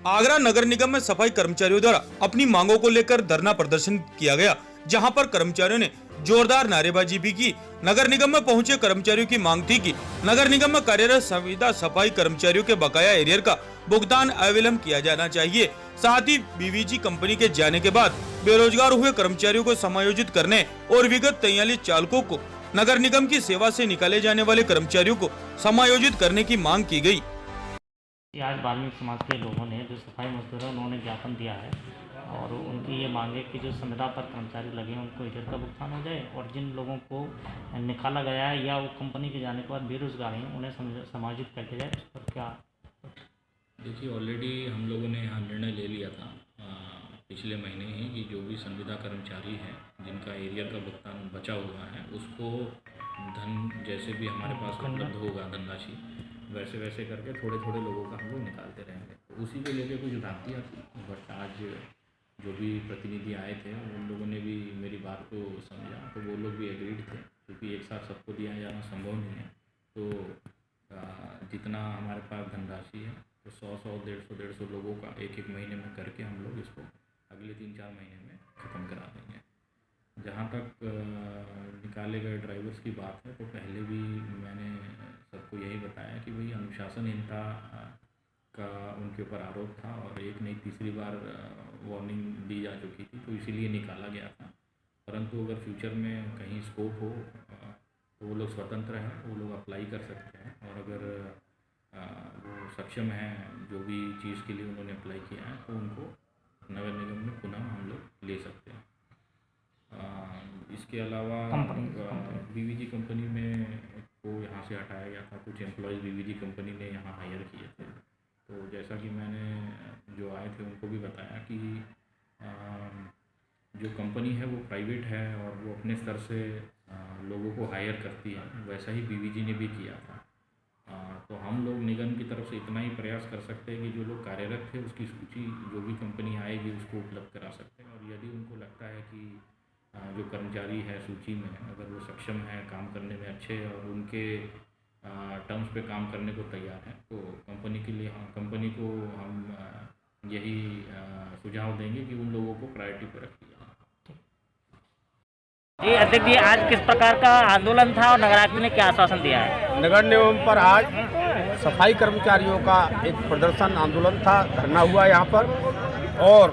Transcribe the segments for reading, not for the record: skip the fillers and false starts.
आगरा नगर निगम में सफाई कर्मचारियों द्वारा अपनी मांगों को लेकर धरना प्रदर्शन किया गया, जहां पर कर्मचारियों ने जोरदार नारेबाजी भी की। नगर निगम में पहुंचे कर्मचारियों की मांग थी कि नगर निगम में कार्यरत संविदा सफाई कर्मचारियों के बकाया एरियर का भुगतान अविलंब किया जाना चाहिए। साथ ही बीवीजी कंपनी के जाने के बाद बेरोजगार हुए कर्मचारियों को समायोजित करने और विगत 43 चालकों को नगर निगम की सेवा से निकाले जाने वाले कर्मचारियों को समायोजित करने की मांग की गई। आज वाल्मीकि समाज के लोगों ने जो सफाई मजदूर है उन्होंने ज्ञापन दिया है और उनकी ये मांग है कि जो संविदा पर कर्मचारी लगे हैं उनको एरियर का भुगतान हो जाए और जिन लोगों को निकाला गया है या वो कंपनी के जाने के बाद बेरोजगार हैं उन्हें समायोजित करके जाए। उस पर क्या? देखिए, ऑलरेडी हम लोगों ने यहाँ निर्णय ले लिया था पिछले महीने ही कि जो भी संविदा कर्मचारी हैं जिनका एरियर का भुगतान बचा हुआ है उसको धन जैसे भी हमारे पास उपलब्ध होगा धनराशि वैसे वैसे करके थोड़े थोड़े लोगों का हम लोग निकालते रहेंगे। तो उसी को लेकर कुछ भ्रांतियाँ थी, बट आज जो भी प्रतिनिधि आए थे उन लोगों ने भी मेरी बात को समझा, तो वो लोग भी एग्रीड थे, क्योंकि एक साथ सबको दिया जाना संभव नहीं है। तो जितना हमारे पास धनराशि है तो 100 150 लोगों का एक महीने में करके हम लोग इसको अगले 3-4 महीने में ख़त्म करा देंगे। जहाँ तक निकाले गए ड्राइवर्स की बात है तो पहले भी मैंने सबको यही बताया कि भाई अनुशासनहीनता का उनके ऊपर आरोप था और एक नहीं तीसरी बार वार्निंग दी जा चुकी थी, तो इसीलिए निकाला गया था। परंतु अगर फ्यूचर में कहीं स्कोप हो तो वो लोग स्वतंत्र हैं, वो लोग अप्लाई कर सकते हैं और अगर वो सक्षम हैं जो भी चीज़ के लिए उन्होंने अप्लाई किया है तो उनको नगर निगम में पुनः हम लोग ले सकते हैं। इसके अलावा बीवीजी कंपनी में को यहाँ से हटाया गया था, कुछ एम्प्लॉयज़ बीवीजी कंपनी ने यहाँ हायर किए थे। तो जैसा कि मैंने जो आए थे उनको भी बताया कि जो कंपनी है वो प्राइवेट है और वो अपने स्तर से लोगों को हायर करती है, वैसा ही बीवीजी ने भी किया था। तो हम लोग निगम की तरफ से इतना ही प्रयास कर सकते हैं कि जो लोग कार्यरत थे उसकी सूची जो भी कंपनी आएगी उसको उपलब्ध करा सकते हैं, और यदि उनको लगता है कि जो कर्मचारी है सूची में अगर वो सक्षम है, काम करने में अच्छे हैं और उनके टर्म्स पे काम करने को तैयार है, तो कंपनी को हम यही सुझाव देंगे कि उन लोगों को प्रायोरिटी पर रखिए। जी अध्यक्ष जी, आज किस प्रकार का आंदोलन था और नगरायुक्त ने क्या आश्वासन दिया है? नगर निगम पर आज सफाई कर्मचारियों का एक प्रदर्शन आंदोलन था, धरना हुआ यहाँ पर, और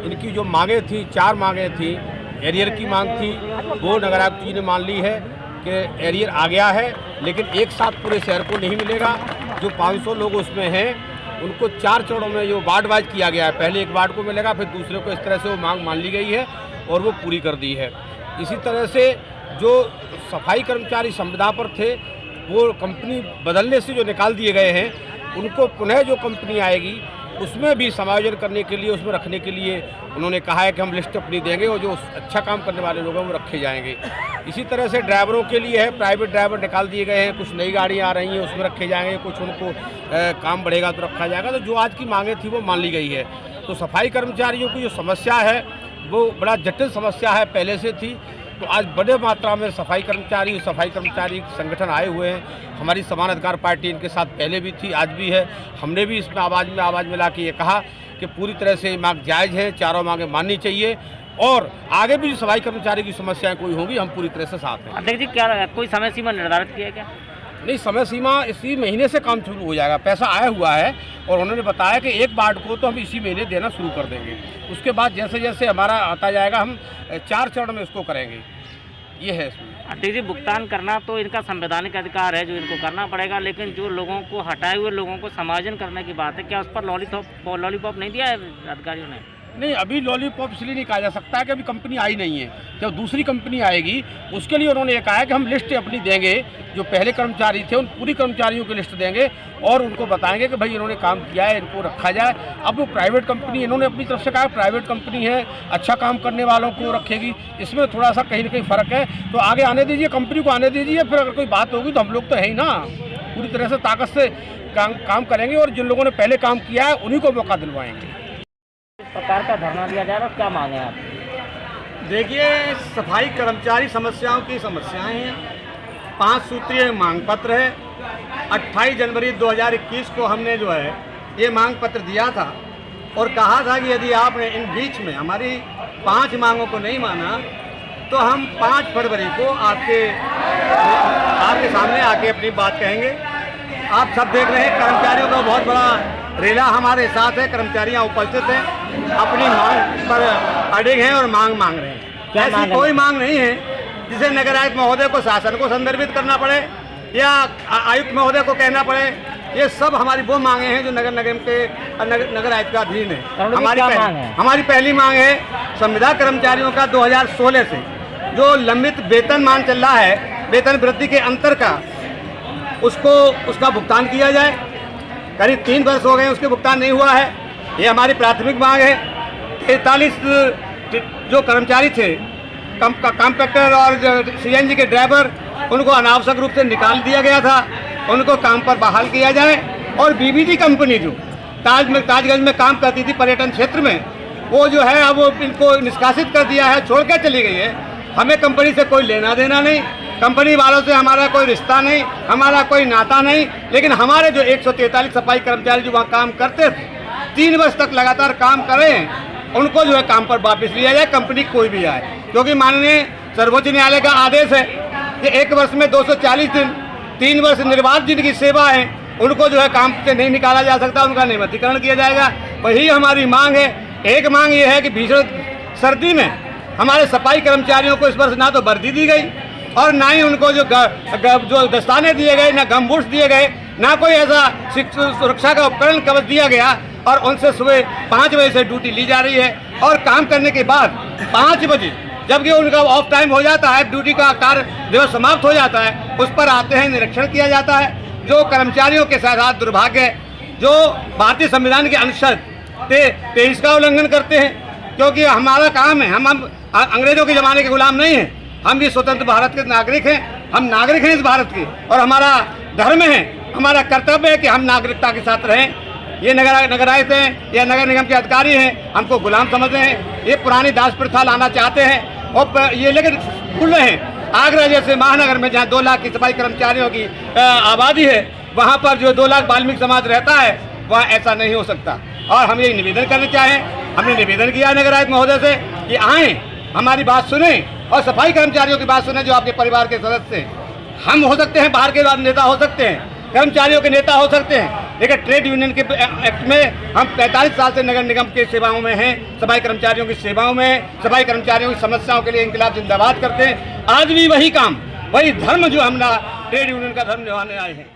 इनकी जो मांगे थी 4 मांगे थी। एरियर की मांग थी, वो नगरायुक्त जी ने मान ली है कि एरियर आ गया है, लेकिन एक साथ पूरे शहर को नहीं मिलेगा। जो 500 लोग उसमें हैं उनको 4 चरणों में जो वार्ड वाइज किया गया है, पहले एक वार्ड को मिलेगा फिर दूसरे को, इस तरह से वो मांग मान ली गई है और वो पूरी कर दी है। इसी तरह से जो सफाई कर्मचारी संविदा पर थे वो कंपनी बदलने से जो निकाल दिए गए हैं उनको पुनः जो कंपनी आएगी उसमें भी समायोजन करने के लिए, उसमें रखने के लिए उन्होंने कहा है कि हम लिस्ट अपनी देंगे और जो अच्छा काम करने वाले लोग हैं वो रखे जाएंगे। इसी तरह से ड्राइवरों के लिए है, प्राइवेट ड्राइवर निकाल दिए गए हैं, कुछ नई गाड़ियाँ आ रही हैं उसमें रखे जाएंगे, कुछ उनको काम बढ़ेगा तो रखा जाएगा। तो जो आज की मांगें थी वो मान ली गई है। तो सफाई कर्मचारियों की जो समस्या है वो बड़ा जटिल समस्या है, पहले से थी। तो आज बड़े मात्रा में सफाई कर्मचारी संगठन आए हुए हैं। हमारी समान अधिकार पार्टी इनके साथ पहले भी थी, आज भी है। हमने भी इसमें आवाज़ मिला के ये कहा कि पूरी तरह से मांग जायज़ है, चारों मांगें माननी चाहिए और आगे भी सफाई कर्मचारी की समस्याएं कोई होंगी हम पूरी तरह से साथ हैं। अध्यक्ष जी, क्या कोई समय सीमा निर्धारित किया है क्या? नहीं, समय सीमा इसी महीने से काम शुरू हो जाएगा। पैसा आया हुआ है और उन्होंने बताया कि एक वार्ड को तो हम इसी महीने देना शुरू कर देंगे। उसके बाद जैसे जैसे हमारा आता जाएगा हम 4 चरण में उसको करेंगे, ये है इसमें। अध्यक्ष जी, भुगतान करना तो इनका संवैधानिक अधिकार है जो इनको करना पड़ेगा, लेकिन जो लोगों को हटाए हुए लोगों को समायोजन करने की बात है, क्या उस पर लॉलीपॉप नहीं दिया है अधिकारियों ने? नहीं, अभी लॉलीपॉप इसलिए नहीं कहा जा सकता है कि अभी कंपनी आई नहीं है। जब दूसरी कंपनी आएगी उसके लिए उन्होंने ये कहा है कि हम लिस्ट अपनी देंगे, जो पहले कर्मचारी थे उन पूरी कर्मचारियों की लिस्ट देंगे और उनको बताएंगे कि भाई इन्होंने काम किया है, इनको रखा जाए। अब वो प्राइवेट कंपनी, इन्होंने अपनी तरफ से कहा प्राइवेट कंपनी है, अच्छा काम करने वालों को रखेगी, इसमें थोड़ा सा कहीं ना कहीं फ़र्क है। तो आगे आने दीजिए, कंपनी को आने दीजिए, फिर अगर कोई बात होगी तो हम लोग तो है ही ना, पूरी तरह से ताकत से काम करेंगे और जिन लोगों ने पहले काम किया है उन्हीं को मौका दिलवाएंगे। प्रकार का धरना दिया जा रहा है, क्या मांगे आप? देखिए, सफाई कर्मचारी समस्याओं की समस्याएं हैं। 5 सूत्रीय मांग पत्र है। 28 जनवरी 2021 को हमने जो है ये मांग पत्र दिया था और कहा था कि यदि आपने इन बीच में हमारी 5 मांगों को नहीं माना तो हम 5 फरवरी को आपके सामने आके अपनी बात कहेंगे। आप सब देख रहे हैं कर्मचारियों का बहुत बड़ा रेला हमारे साथ है, कर्मचारियां उपस्थित हैं, अपनी मांग पर अड़िग हैं और मांग रहे हैं। ऐसी कोई मांग नहीं है जिसे नगर आयुक्त महोदय को शासन को संदर्भित करना पड़े या आयुक्त महोदय को कहना पड़े। ये सब हमारी वो मांगे हैं जो नगर निगम के नगर आयुक्त का अधीन है। हमारी पहली मांग है संविदा कर्मचारियों का 2016 से जो लंबित वेतनमान चल रहा है, वेतन वृद्धि के अंतर का, उसका भुगतान किया जाए। करीब 3 वर्ष हो गए उसके भुगतान नहीं हुआ है। ये हमारी प्राथमिक मांग है। 43 जो कर्मचारी थे, कॉम्पैक्टर और सीएनजी के ड्राइवर, उनको अनावश्यक रूप से निकाल दिया गया था, उनको काम पर बहाल किया जाए। और बीबीडी कंपनी जो ताजगंज में काम करती थी पर्यटन क्षेत्र में, वो जो है अब वो इनको निष्कासित कर दिया है, छोड़ कर चली गई है। हमें कंपनी से कोई लेना देना नहीं, कंपनी वालों से हमारा कोई रिश्ता नहीं, हमारा कोई नाता नहीं। लेकिन हमारे जो 143 सफाई कर्मचारी जो वहाँ काम करते थे, 3 वर्ष तक लगातार काम कर रहे हैं, उनको जो है काम पर वापस लिया जाए, कंपनी कोई भी आए। क्योंकि माननीय सर्वोच्च न्यायालय का आदेश है कि 1 वर्ष में 240 दिन, 3 वर्ष निर्बाध जिनकी सेवा है, उनको जो है काम से नहीं निकाला जा सकता, उनका नियमितीकरण किया जाएगा। वही हमारी मांग है। एक मांग ये है कि भीषण सर्दी में हमारे सफाई कर्मचारियों को इस वर्ष ना तो वर्दी दी गई और ना ही उनको जो दस्ताने दिए गए, ना गमबूट्स दिए गए, ना कोई ऐसा सुरक्षा का उपकरण कवच दिया गया। और उनसे सुबह 5 बजे से ड्यूटी ली जा रही है और काम करने के बाद 5 बजे जबकि उनका ऑफ टाइम हो जाता है, ड्यूटी का कार्य दिवस समाप्त हो जाता है, उस पर आते हैं, निरीक्षण किया जाता है। जो कर्मचारियों के साथ दुर्भाग्य, जो भारतीय संविधान के अनुच्छेद 23 का उल्लंघन करते हैं। क्योंकि हमारा काम है, हम अंग्रेजों के ज़माने के गुलाम नहीं हैं, हम भी स्वतंत्र भारत के नागरिक हैं, हम नागरिक हैं इस भारत के, और हमारा धर्म है, हमारा कर्तव्य है कि हम नागरिकता के साथ रहें। ये नगर आयुक्त हैं या नगर निगम के अधिकारी हैं, हमको गुलाम समझते हैं, ये पुरानी दास प्रथा लाना चाहते हैं। और ये लेकिन भूल रहे हैं, आगरा जैसे महानगर में जहाँ 2 लाख की सफाई कर्मचारियों की आबादी है, वहाँ पर जो 2 लाख वाल्मीकि समाज रहता है, वहाँ ऐसा नहीं हो सकता। और हम ये निवेदन करना चाहें, हमने निवेदन किया नगर आयुक्त महोदय से कि आएँ, हमारी बात सुने और सफाई कर्मचारियों की बात सुने जो आपके परिवार के सदस्य हैं। हम हो सकते हैं, बाहर के नेता हो सकते हैं, कर्मचारियों के नेता हो सकते हैं, लेकिन ट्रेड यूनियन के एक्ट में हम 45 साल से नगर निगम की सेवाओं में हैं, सफाई कर्मचारियों की सेवाओं में, सफाई कर्मचारियों की समस्याओं के लिए इंकलाब जिंदाबाद करते हैं। आज भी वही काम, वही धर्म जो हम ट्रेड यूनियन का धर्म निभाने आए हैं।